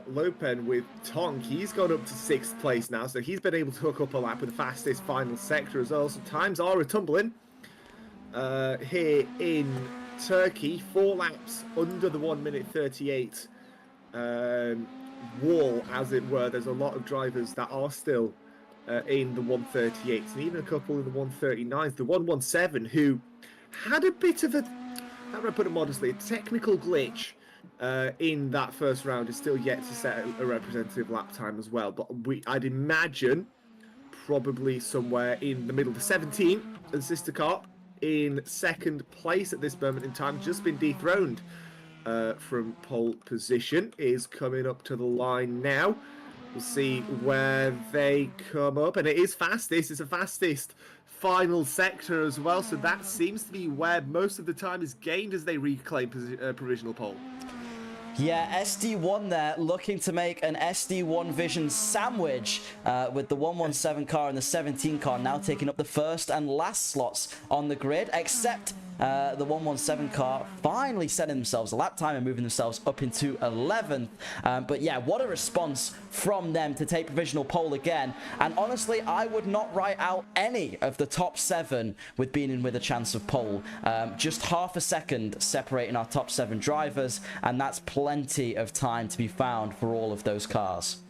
Lopen with Tong. He's gone up to 6th place now, so he's been able to hook up a lap with the fastest final sector as well. So times are a-tumbling here in Turkey. 4 laps under the 1 minute 38 wall, as it were. There's a lot of drivers that are still in the 138s, and even a couple in the 139s. The 117, who had a bit of a... how do I put it modestly? A technical glitch in that first round is still yet to set a representative lap time as well. But I'd imagine probably somewhere in the middle. The 17, the sister car, in 2nd place at this moment in time, just been dethroned from pole position, is coming up to the line now. We'll see where they come up, and it is fastest. It's the fastest final sector as well, so that seems to be where most of the time is gained as they reclaim provisional pole. Yeah, SD1 there looking to make an SD1 Vision sandwich with the 117 car and the 17 car now taking up the first and last slots on the grid, except the 117 car finally setting themselves a lap time and moving themselves up into 11th. But yeah, what a response from them to take provisional pole again. And honestly, I would not write out any of the top 7 with being in with a chance of pole. Just half a second separating our top 7 drivers, and that's plenty of time to be found for all of those cars.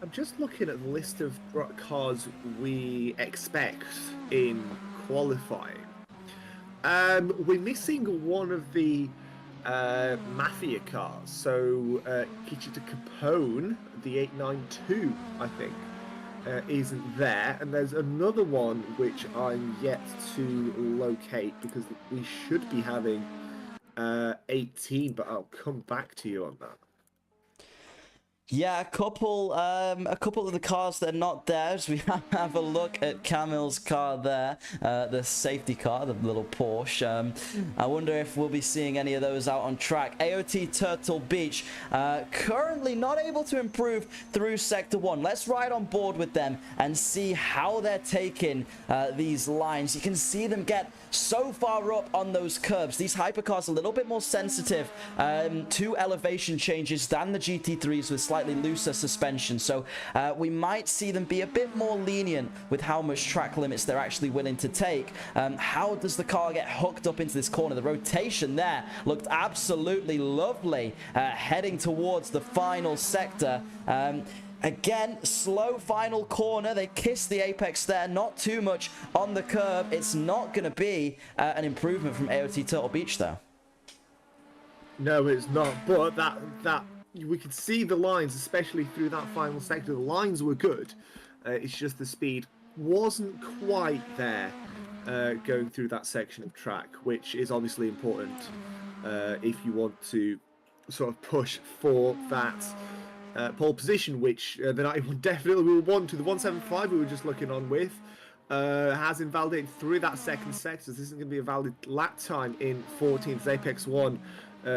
I'm just looking at the list of cars we expect in qualifying. We're missing one of the Mafia cars. So Kichita Capone, the 892, I think, isn't there. And there's another one which I'm yet to locate, because we should be having 18, but I'll come back to you on that. Yeah, a couple of the cars that are not there. As we have a look at Camille's car there, the safety car, the little Porsche. I wonder if we'll be seeing any of those out on track. AOT Turtle Beach currently not able to improve through Sector 1. Let's ride on board with them and see how they're taking these lines. You can see them get so far up on those curbs. These hypercars are a little bit more sensitive to elevation changes than the GT3s with slightly looser suspension, so we might see them be a bit more lenient with how much track limits they're actually willing to take. How does the car get hooked up into this corner? The rotation there looked absolutely lovely, heading towards the final sector. Again, slow final corner. They kissed the apex there. Not too much on the curb. It's not going to be an improvement from AOT Turtle Beach, though. No, it's not. But that we could see the lines, especially through that final sector. The lines were good. It's just the speed wasn't quite there going through that section of track, which is obviously important if you want to sort of push for that pole position, which the 91 definitely will want to. The 175 we were just looking on with has invalidated through that second sector. This isn't going to be a valid lap time in 14th. Apex 1,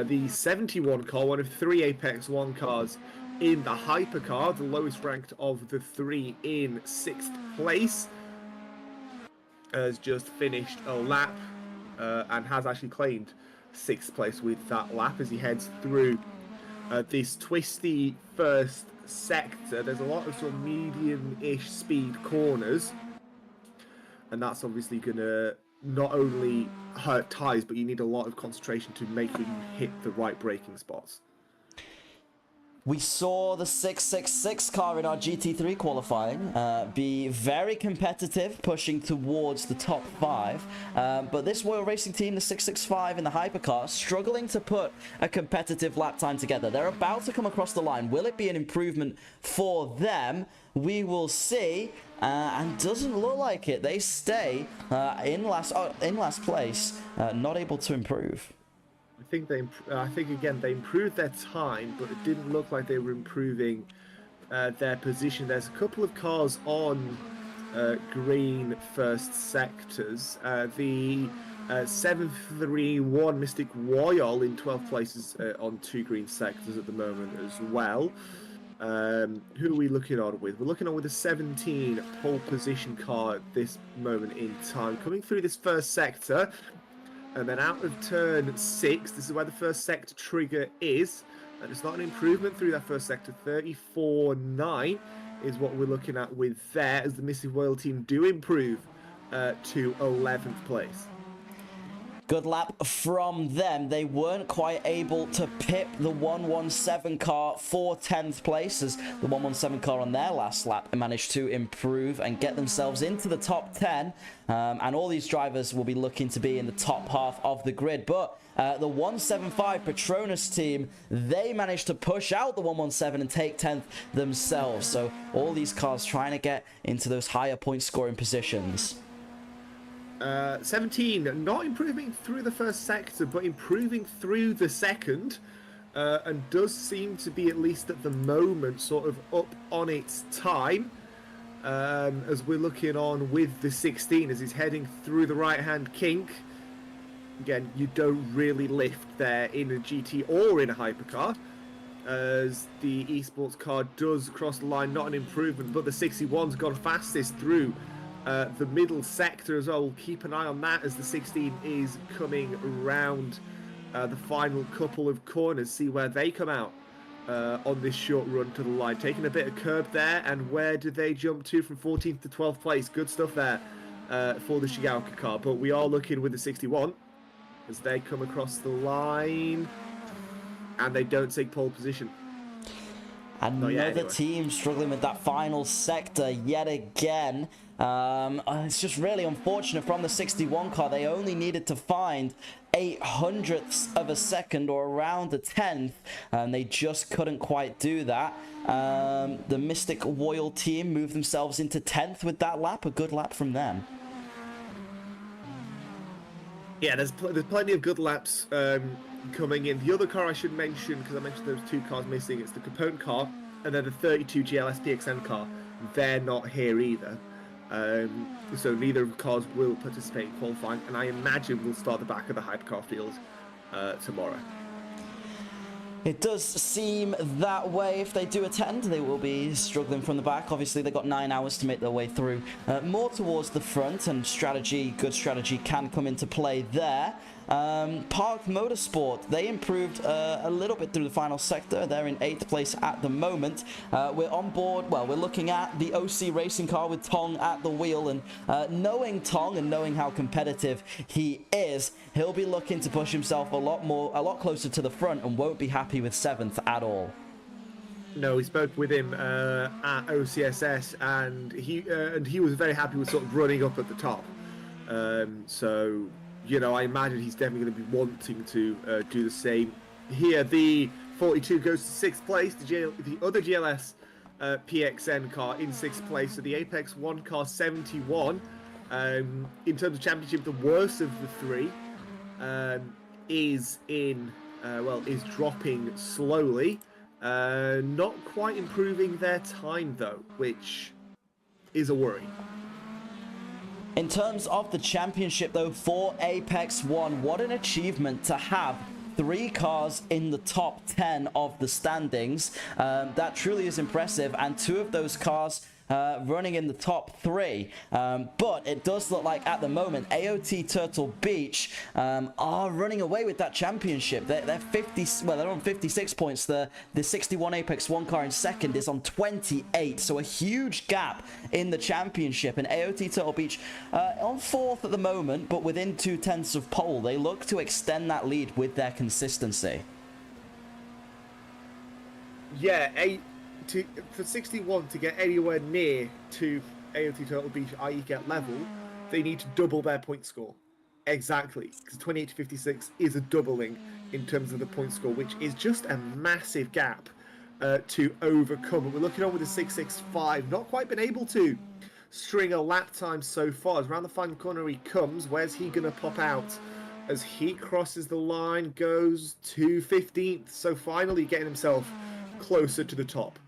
the 71 car, one of 3 Apex 1 cars in the hypercar, the lowest ranked of the 3 in 6th place, has just finished a lap and has actually claimed 6th place with that lap as he heads through this twisty first sector. There's a lot of sort of medium-ish speed corners, and that's obviously going to not only hurt tyres, but you need a lot of concentration to make sure you hit the right braking spots. We saw the 666 car in our GT3 qualifying be very competitive, pushing towards the top 5. But this Royal Racing team, the 665 in the hypercar, struggling to put a competitive lap time together. They're about to come across the line. Will it be an improvement for them? We will see. And doesn't look like it. They stay in last place, not able to improve. I think again they improved their time, but it didn't look like they were improving their position. There's a couple of cars on green first sectors. The 731 Mystic Royal in 12th places on 2 green sectors at the moment as well. Who are we looking on with? We're looking on with a 17 pole position car at this moment in time, coming through this first sector. And then out of turn 6, this is where the first sector trigger is. And it's not an improvement through that first sector. 34.9 is what we're looking at with there, as the Mystic Royal team do improve to 11th place. Good lap from them. They weren't quite able to pip the 117 car for 10th place, as the 117 car on their last lap managed to improve and get themselves into the top 10. And all these drivers will be looking to be in the top half of the grid. But the 175 Petronas team, they managed to push out the 117 and take 10th themselves. So all these cars trying to get into those higher point scoring positions. 17 not improving through the first sector, but improving through the second, and does seem to be, at least at the moment, sort of up on its time, as we're looking on with the 16 as he's heading through the right hand kink. Again, you don't really lift there in a GT or in a hypercar, as the esports car does cross the line. Not an improvement, but the 61's gone fastest through the middle sector as well. We'll keep an eye on that as the 16 is coming around the final couple of corners, see where they come out on this short run to the line. Taking a bit of curb there, and where did they jump to from 14th to 12th place? Good stuff there for the Shigaoka car, but we are looking with the 61 as they come across the line, and they don't take pole position. Another team struggling with that final sector yet again. It's just really unfortunate from the 61 car. They only needed to find 0.08 of a second, or around a 10th, and they just couldn't quite do that. The Mystic Royal team moved themselves into 10th with that lap. A good lap from them. Yeah, there's plenty of good laps coming in. The other car I should mention, because I mentioned those two cars missing, it's the Capone car and then the 32 GLS PXN car. They're not here either. So neither of the cars will participate in qualifying, and I imagine we'll start the back of the hypercar field tomorrow. It does seem that way. If they do attend, they will be struggling from the back. Obviously, they've got 9 hours to make their way through more towards the front, and good strategy can come into play there. Park Motorsport, they improved a little bit through the final sector. They're in 8th place at the moment. We're on board, well, we're looking at the OC racing car with Tong at the wheel, and knowing Tong and knowing how competitive he is, he'll be looking to push himself a lot closer to the front and won't be happy with 7th at all. No, we spoke with him at OCSS, and he was very happy with sort of running up at the top. So, you know, I imagine he's definitely going to be wanting to do the same. Here, the 42 goes to 6th place. The other GLS PXN car in 6th place. So the Apex 1 car 71. In terms of championship, the worst of the three is dropping slowly. Not quite improving their time though, which is a worry. In terms of the championship, though, for Apex 1, what an achievement to have 3 cars in the top 10 of the standings. That truly is impressive, and 2 of those cars running in the top 3. But it does look like at the moment AOT Turtle Beach are running away with that championship. They're 50, well, they're on 56 points. The 61 Apex 1 car in second is on 28, so a huge gap in the championship. And AOT Turtle Beach on 4th at the moment, but within 0.2 of pole. They look to extend that lead with their consistency. Yeah, for 61 to get anywhere near to AOT Turtle Beach, i.e. get level, they need to double their point score. Exactly, because 28 to 56 is a doubling in terms of the point score, which is just a massive gap to overcome. And we're looking on with a 665, not quite been able to string a lap time so far. As around the final corner he comes, where's he going to pop out? As he crosses the line, goes to 15th, so finally getting himself closer to the top.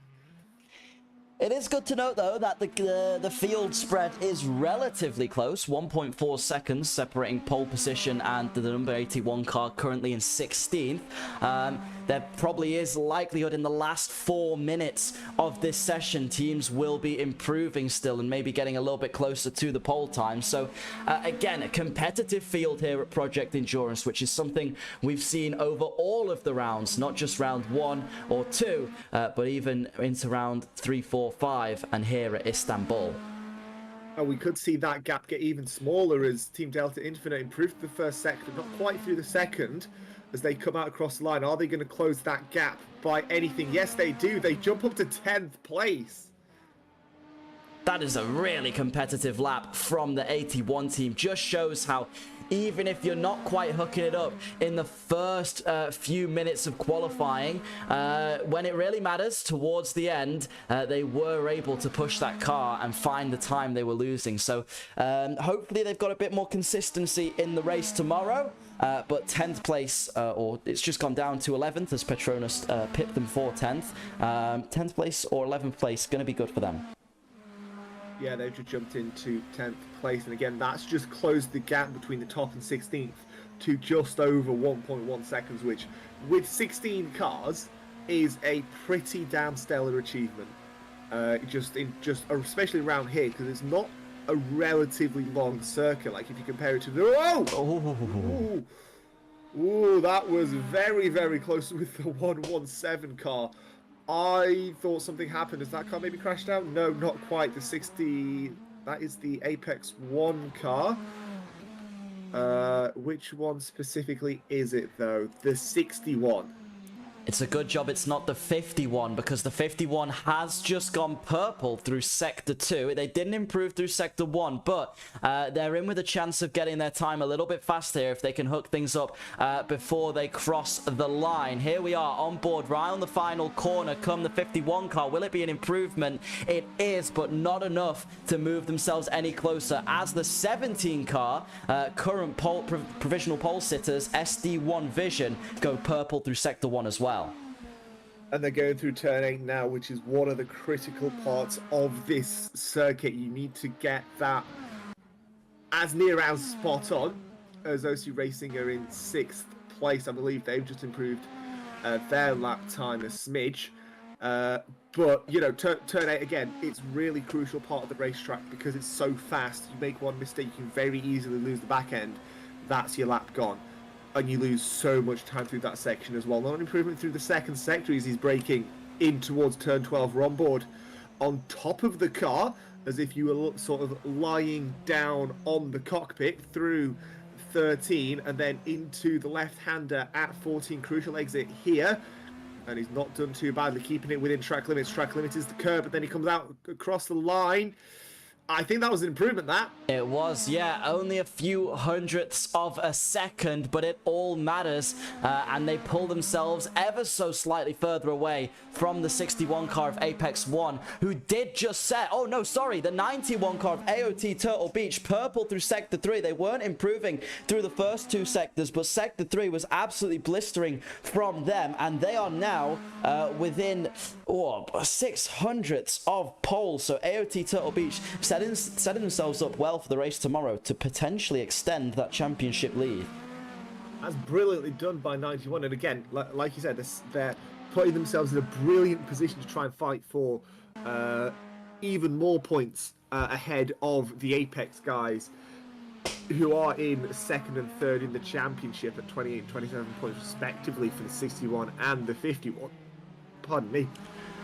It is good to note, though, that the field spread is relatively close. 1.4 seconds separating pole position and the number 81 car currently in 16th. There probably is likelihood in the last 4 minutes of this session, teams will be improving still and maybe getting a little bit closer to the pole time. So, again, a competitive field here at Project Endurance, which is something we've seen over all of the rounds, not just round 1 or 2, but even into round 3, 4, 5, and here at Istanbul. And we could see that gap get even smaller as Team Delta Infinite improved the first sector, not quite through the second, as they come out across the line. Are they going to close that gap by anything? Yes, they do. They jump up to 10th place. That is a really competitive lap from the 81 team. Just shows how even if you're not quite hooking it up in the first few minutes of qualifying, when it really matters towards the end, they were able to push that car and find the time they were losing. So hopefully they've got a bit more consistency in the race tomorrow. But 10th place, or it's just gone down to 11th as Petronas pipped them for 10th. 10th place or 11th place, going to be good for them. Yeah, they've just jumped into 10th place. And again, that's just closed the gap between the top and 16th to just over 1.1 seconds, which with 16 cars is a pretty damn stellar achievement. Especially around here, because it's not a relatively long circuit. Like if you compare it to the Ooh, that was very, very close with the 117 car. I thought something happened. Has that car maybe crashed out? No, not quite. The 60, that is the Apex 1 car. Which one specifically is it though? The 61. It's a good job it's not the 51, because the 51 has just gone purple through Sector 2. They didn't improve through Sector 1, but they're in with a chance of getting their time a little bit faster if they can hook things up before they cross the line. Here we are on board, right on the final corner, come the 51 car. Will it be an improvement? It is, but not enough to move themselves any closer, as the 17 car, current provisional pole sitters, SD1 Vision, go purple through Sector 1 as well. And they're going through turn 8 now, which is one of the critical parts of this circuit. You need to get that as near as spot on, as OC Racing are in 6th place. I believe they've just improved their lap time a smidge. But, you know, turn 8, again, it's really crucial part of the racetrack because it's so fast. You make one mistake, you can very easily lose the back end. That's your lap gone. And you lose so much time through that section as well. Not an improvement through the second sector as he's braking in towards turn 12. We're on board on top of the car, as if you were sort of lying down on the cockpit through 13 and then into the left-hander at 14. Crucial exit here. And he's not done too badly, keeping it within track limits. Track limits is the curb, but then he comes out across the line. I think that was an improvement, that. It was, yeah, only a few hundredths of a second, but it all matters, and they pull themselves ever so slightly further away from the 61 car of Apex 1, who did just set, oh no, sorry, the 91 car of AOT Turtle Beach, purple through Sector 3. They weren't improving through the first 2 sectors, but Sector 3 was absolutely blistering from them, and they are now within 6 hundredths of pole. So AOT Turtle Beach setting themselves up well for the race tomorrow to potentially extend that championship lead. That's brilliantly done by 91. And again, like you said, they're putting themselves in a brilliant position to try and fight for even more points ahead of the Apex guys, who are in 2nd and 3rd in the championship at 28 and 27 points respectively for the 61 and the 51. Pardon me.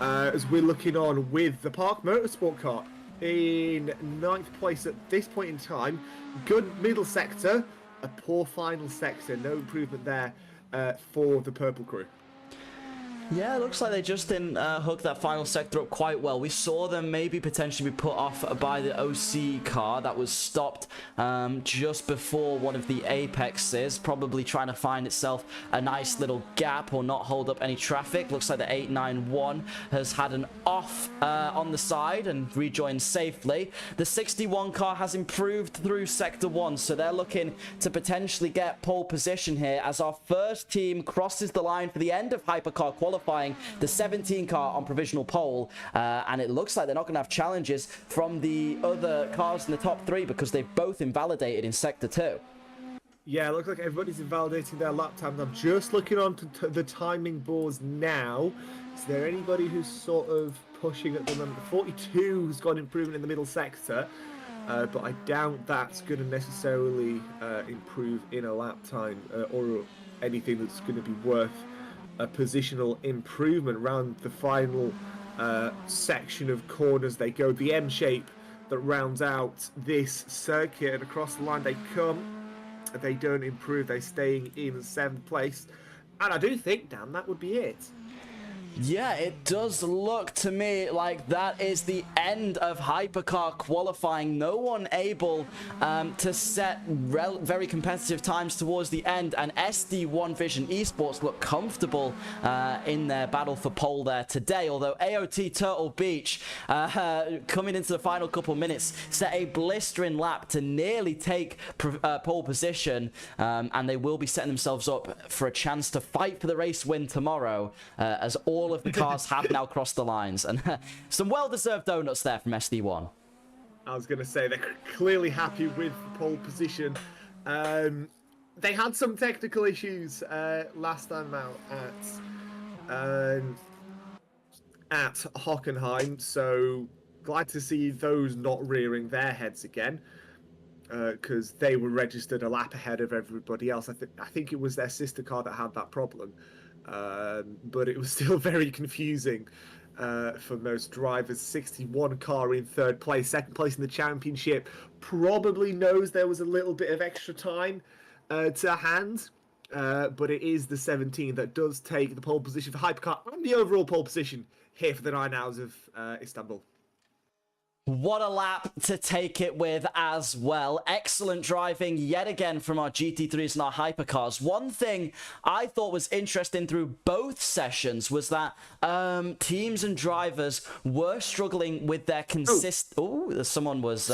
As we're looking on with the Park Motorsport car in 9th place at this point in time. Good middle sector, a poor final sector. No improvement there for the purple crew. Yeah, it looks like they just didn't hook that final sector up quite well. We saw them maybe potentially be put off by the OC car that was stopped just before one of the Apexes, probably trying to find itself a nice little gap or not hold up any traffic. Looks like the 891 has had an off on the side and rejoined safely. The 61 car has improved through Sector 1, so they're looking to potentially get pole position here as our first team crosses the line for the end of Hypercar qualifying. The 17 car on provisional pole, and it looks like they're not going to have challenges from the other cars in the top 3 because they've both invalidated in Sector 2. Yeah, it looks like everybody's invalidating their lap time. I'm just looking on to the timing boards now. Is there anybody who's sort of pushing at the moment? 42 has got an improvement in the middle sector, but I doubt that's going to necessarily improve in a lap time or anything that's going to be worth a positional improvement. Around the final section of corners they go, the M shape that rounds out this circuit, and across the line they come. They don't improve, they're staying in 7th place, and I do think, Dan, that would be it. Yeah, it does look to me like that is the end of Hypercar qualifying. No one able to set very competitive times towards the end, and SD1 Vision Esports look comfortable in their battle for pole there today, although AOT Turtle Beach coming into the final couple minutes set a blistering lap to nearly take pole position, and they will be setting themselves up for a chance to fight for the race win tomorrow, as all of the cars have now crossed the lines, and some well-deserved donuts there from SD1. I was going to say they're clearly happy with pole position. They had some technical issues last time out at Hockenheim, so glad to see those not rearing their heads again, because they were registered a lap ahead of everybody else. I think it was their sister car that had that problem. But it was still very confusing for most drivers. 61 car in 3rd place, 2nd place in the championship, probably knows there was a little bit of extra time to hand but it is the 17 that does take the pole position for Hypercar and the overall pole position here for the 9 hours of Istanbul. What a lap to take it with as well. Excellent driving yet again from our GT3s and our hypercars. One thing I thought was interesting through both sessions was that teams and drivers were struggling with their someone was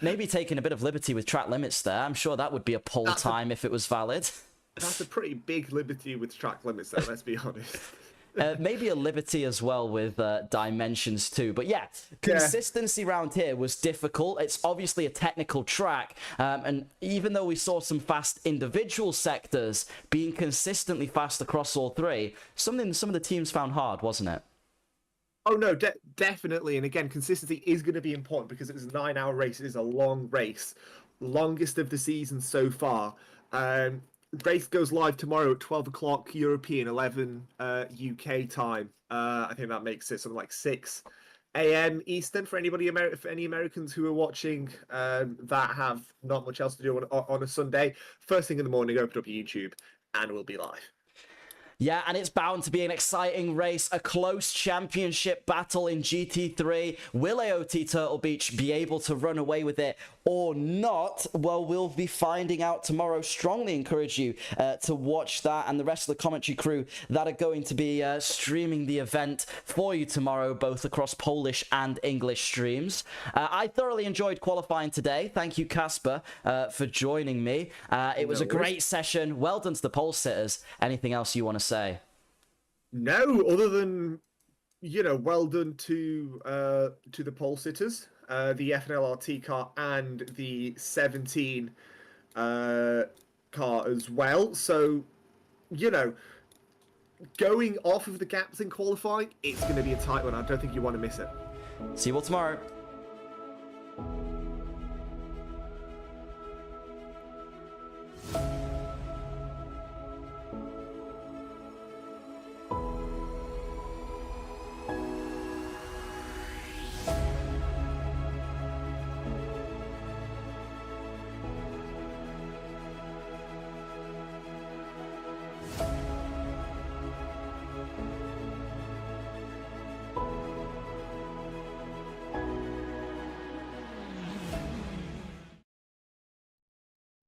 maybe taking a bit of liberty with track limits there. I'm sure that would be a pole time if it was valid. That's a pretty big liberty with track limits though, let's be honest. Maybe a liberty as well with dimensions too. But yeah, consistency round here was difficult. It's obviously a technical track. And even though we saw some fast individual sectors, being consistently fast across all three, something some of the teams found hard, wasn't it? Oh, no, definitely. And again, consistency is going to be important because it was a 9-hour race. It is a long race. Longest of the season so far. Race goes live tomorrow at 12 o'clock European, 11 UK time. I think that makes it something like 6 a.m. Eastern for anybody, for any Americans who are watching that have not much else to do on a Sunday. First thing in the morning, open up your YouTube and we'll be live. Yeah, and it's bound to be an exciting race, a close championship battle in GT3. Will AOT Turtle Beach be able to run away with it or not? Well, we'll be finding out tomorrow. Strongly encourage you to watch that and the rest of the commentary crew that are going to be streaming the event for you tomorrow, both across Polish and English streams. I thoroughly enjoyed qualifying today. Thank you, Casper, for joining me. It was a great session. Well done to the pole sitters. Anything else you want to say? No, other than, you know, well done to the pole sitters, the FNLRT car and the 17 car as well. So, you know, going off of the gaps in qualifying, it's going to be a tight one. I don't think you want to miss it. See you all tomorrow.